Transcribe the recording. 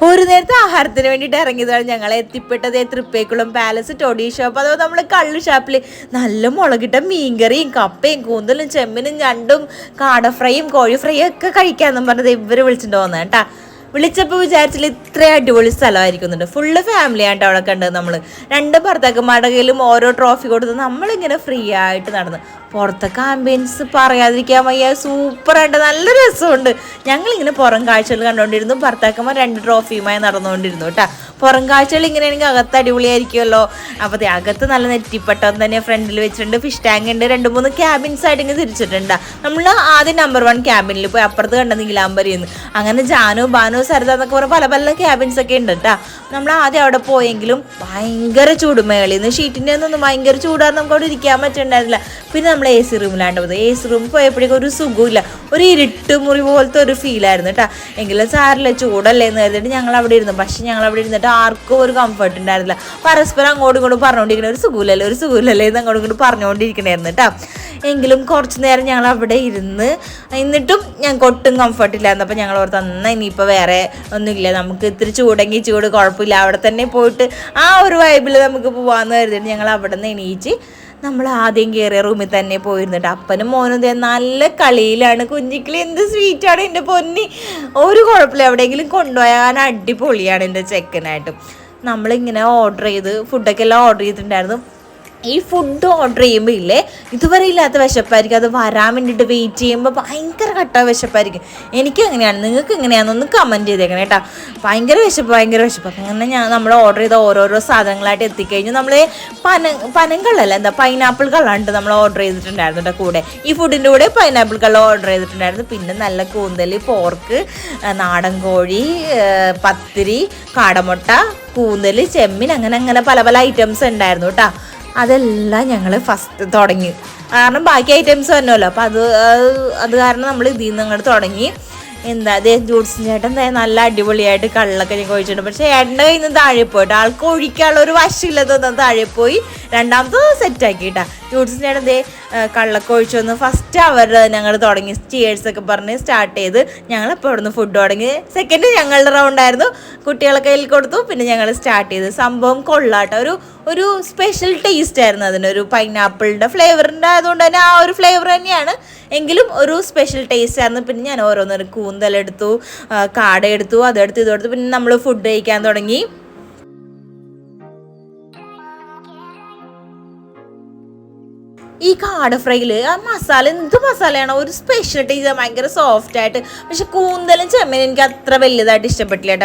ഒരു നേരത്തെ ആഹാരത്തിന് വേണ്ടിയിട്ട് ഇറങ്ങിയതാണ് ഞങ്ങൾ എത്തിപ്പെട്ടത് തൃപ്പേക്കുളം പാലസ് ടൊഡി ഷോപ്പ്. അഥവാ നമ്മൾ കള്ള് ഷാപ്പിൽ നല്ല മുളകിട്ട മീൻകറിയും കപ്പയും കൂന്തലും ചെമ്മിനും ഞണ്ടും കാട ഫ്രൈയും കോഴി ഫ്രൈയും ഒക്കെ കഴിക്കാമെന്നും പറഞ്ഞത് ഇവർ വിളിച്ചിട്ട് പോകുന്നത് കേട്ടാ. വിളിച്ചപ്പോൾ വിചാരിച്ചില്ല ഇത്ര അടിപൊളി സ്ഥലമായിരിക്കുന്നുണ്ട്. ഫുള്ള് ഫാമിലിയായിട്ട് അവിടെ കണ്ടത്. നമ്മൾ രണ്ട് ഭർത്താക്കന്മാരുടെ കയ്യിലും ഓരോ ട്രോഫി കൊടുത്ത് നമ്മളിങ്ങനെ ഫ്രീ ആയിട്ട് നടന്നു. പുറത്തൊക്കെ ആംബിയൻസ് പറയാതിരിക്കാൻ വയ്യ, സൂപ്പറായിട്ട് നല്ല രസമുണ്ട്. ഞങ്ങളിങ്ങനെ പുറം കാഴ്ചകൾ കണ്ടുകൊണ്ടിരുന്നു. ഭർത്താക്കന്മാർ 2 ട്രോഫിയുമായി നടന്നുകൊണ്ടിരുന്നു കേട്ടോ. പുറം കാഴ്ചകൾ ഇങ്ങനെയാണെങ്കിൽ അകത്ത് അടിപൊളിയായിരിക്കുമല്ലോ. അപ്പോൾ അകത്ത് നല്ല നെറ്റിപ്പട്ടം തന്നെ ഫ്രണ്ടിൽ വെച്ചിട്ടുണ്ട്. ഫിഷ് ടാങ്ക് ഉണ്ട്. 2-3 ക്യാബിൻസ് ആയിട്ട് ഇങ്ങനെ തിരിച്ചിട്ടുണ്ട്. നമ്മൾ ആദ്യം നമ്പർ 1 ക്യാബിനിൽ പോയി അപ്പുറത്ത് കണ്ട നീലാംബരിന്ന്. അങ്ങനെ ജാനു ബാനു സരിത എന്നൊക്കെ പറഞ്ഞ പല പല ക്യാബിൻസ് ഒക്കെ ഉണ്ട് കേട്ടോ. നമ്മൾ ആദ്യം അവിടെ പോയെങ്കിലും ഭയങ്കര ചൂട്. മേളിൽ നിന്ന് ഷീറ്റിൻ്റെ ഒന്നും ഭയങ്കര ചൂടാണ്, നമുക്ക് അവിടെ ഇരിക്കാൻ പറ്റുന്നുണ്ടായിരുന്നില്ല. പിന്നെ നമ്മൾ AC റൂമിലാണ്ട് പോകുന്നത്. AC റൂമിൽ പോയപ്പോഴേക്കും ഒരു സുഖമില്ല, ഒരു ഇരുട്ട് മുറി പോലത്തെ ഒരു ഫീലായിരുന്നു കേട്ടോ. എങ്കിലും സാറില്ല, ചൂടല്ലേ എന്ന് കരുതിയിട്ട് ഞങ്ങൾ അവിടെ ഇരുന്നു. പക്ഷെ ഞങ്ങൾ അവിടെ ഇരുന്നിട്ട് ആർക്കും ഒരു കംഫർട്ട് ഉണ്ടായിരുന്നില്ല. പരസ്പരം അങ്ങോട്ടും ഇങ്ങോട്ടും പറഞ്ഞുകൊണ്ടിരിക്കണ ഒരു സുഖമില്ലല്ലേ എന്ന് അങ്ങോട്ടും ഇങ്ങോട്ടും പറഞ്ഞുകൊണ്ടിരിക്കണായിരുന്നു കേട്ടോ. എങ്കിലും കുറച്ച് നേരം ഞങ്ങൾ അവിടെ എന്നിട്ടും ഞങ്ങൾക്ക് ഒട്ടും കംഫർട്ടില്ലായിരുന്നു. അപ്പോൾ ഞങ്ങൾ ഓർത്ത് എന്നാൽ ഇനിയിപ്പോൾ വേറെ ഒന്നുമില്ല, നമുക്ക് ഇത്തിരി ചൂടെങ്കിൽ ചൂട് കുഴപ്പമില്ല, അവിടെ തന്നെ പോയിട്ട് ആ ഒരു വൈബിൽ നമുക്ക് പോകാമെന്ന് കരുതിയിട്ട് ഞങ്ങൾ അവിടെ നിന്ന് എണീച്ച് നമ്മൾ ആദ്യം കയറിയ റൂമിൽ തന്നെ പോയിരുന്നിട്ട് അപ്പനും മോനും നല്ല കളിയിലാണ്. കുഞ്ഞിക്കിളി എന്ത് സ്വീറ്റാണ് എൻ്റെ പൊന്നി, ഒരു കുഴപ്പമില്ല, എവിടെയെങ്കിലും കൊണ്ടുപോയാൽ അടിപൊളിയാണ് എൻ്റെ ചെക്കനായിട്ടും. നമ്മളിങ്ങനെ ഫുഡൊക്കെ എല്ലാം ഓർഡർ ചെയ്തിട്ടുണ്ടായിരുന്നു. ഈ ഫുഡ് ഓർഡർ ചെയ്യുമ്പോൾ ഇല്ലേ, ഇതുവരെ ഇല്ലാത്ത വിശപ്പായിരിക്കും. അത് വരാൻ വേണ്ടിയിട്ട് വെയിറ്റ് ചെയ്യുമ്പോൾ ഭയങ്കര കട്ട വിശപ്പായിരിക്കും. എനിക്ക് എങ്ങനെയാണ്, നിങ്ങൾക്ക് എങ്ങനെയാണെന്നൊന്ന് കമൻറ്റ് ചെയ്തേക്കണം കേട്ടോ. ഭയങ്കര വിശപ്പ്. അങ്ങനെ നമ്മൾ ഓർഡർ ചെയ്ത ഓരോരോ സാധനങ്ങളായിട്ട് എത്തിക്കഴിഞ്ഞു. നമ്മൾ പനങ്കള്ളല്ല, പൈനാപ്പിൾ കള്ളാണ്ട് നമ്മൾ ഓർഡർ ചെയ്തിട്ടുണ്ടായിരുന്നു കേട്ടോ. കൂടെ ഈ ഫുഡിൻ്റെ കൂടെ പൈനാപ്പിൾ കള്ള ഓർഡർ ചെയ്തിട്ടുണ്ടായിരുന്നു. പിന്നെ നല്ല കൂന്തൽ, പോർക്ക്, നാടൻ കോഴി, പത്തിരി, കാടമുട്ട, കൂന്തൽ, ചെമ്മീൻ, അങ്ങനെ പല പല ഐറ്റംസ് ഉണ്ടായിരുന്നു കേട്ടോ. അതെല്ലാം ഞങ്ങൾ ഫസ്റ്റ് തുടങ്ങി. കാരണം ബാക്കി ഐറ്റംസ് വന്നല്ലോ. അപ്പോൾ അത് കാരണം നമ്മൾ ഇതിൽ നിന്ന് അങ്ങോട്ട് തുടങ്ങി. ജൂഡ്സൺ ചേട്ടൻ നല്ല അടിപൊളിയായിട്ട് കള്ളൊക്കെ ഞാൻ കഴിച്ചിട്ടുണ്ട്. പക്ഷേ ഏട്ടൻ്റെ കയ്യിൽ നിന്ന് താഴെ പോയിട്ട് ആൾക്ക് ഒഴിക്കാനുള്ള ഒരു വശമില്ലാത്ത താഴെ പോയി രണ്ടാമത്തെ സെറ്റാക്കി കേട്ടാ. ജൂഡ്സൺ ചേട്ടൻ കള്ളൊക്കെ ഒഴിച്ചു വന്ന് ഫസ്റ്റ് ഞങ്ങൾ തുടങ്ങി സ്റ്റിയേഴ്സൊക്കെ പറഞ്ഞ് സ്റ്റാർട്ട് ചെയ്ത് ഞങ്ങളപ്പോൾ അവിടെ നിന്ന് ഫുഡ് തുടങ്ങി. സെക്കൻഡ് ഞങ്ങളുടെ റൗണ്ടായിരുന്നു, കുട്ടികളെ കയ്യിൽ കൊടുത്തു. പിന്നെ ഞങ്ങൾ സ്റ്റാർട്ട് ചെയ്ത്. സംഭവം കൊള്ളാട്ടോ. ഒരു സ്പെഷ്യൽ ടേസ്റ്റ് ആയിരുന്നു അതിന്. ഒരു പൈനാപ്പിളിൻ്റെ ഫ്ലേവറിൻ്റെ ആയതുകൊണ്ട് തന്നെ ആ ഒരു ഫ്ലേവർ തന്നെയാണ്, എങ്കിലും ഒരു സ്പെഷ്യൽ ടേസ്റ്റ് ആയിരുന്നു. പിന്നെ ഞാൻ ഓരോന്നൊരു കൂന്തലെടുത്തു, കാട എടുത്തു, അതെടുത്ത് ഇതെടുത്തു. പിന്നെ നമ്മൾ ഫുഡ് കഴിക്കാൻ തുടങ്ങി. ഈ കാട ഫ്രൈയിൽ ആ മസാല എന്ത് മസാലയാണോ, ഒരു സ്പെഷ്യൽ ടേസ്റ്റ്, ഭയങ്കര സോഫ്റ്റ് ആയിട്ട്. പക്ഷെ കൂന്തലും ചെമ്മീനും എനിക്ക് അത്ര വലുതായിട്ട് ഇഷ്ടപ്പെട്ടില്ല കേട്ടോ.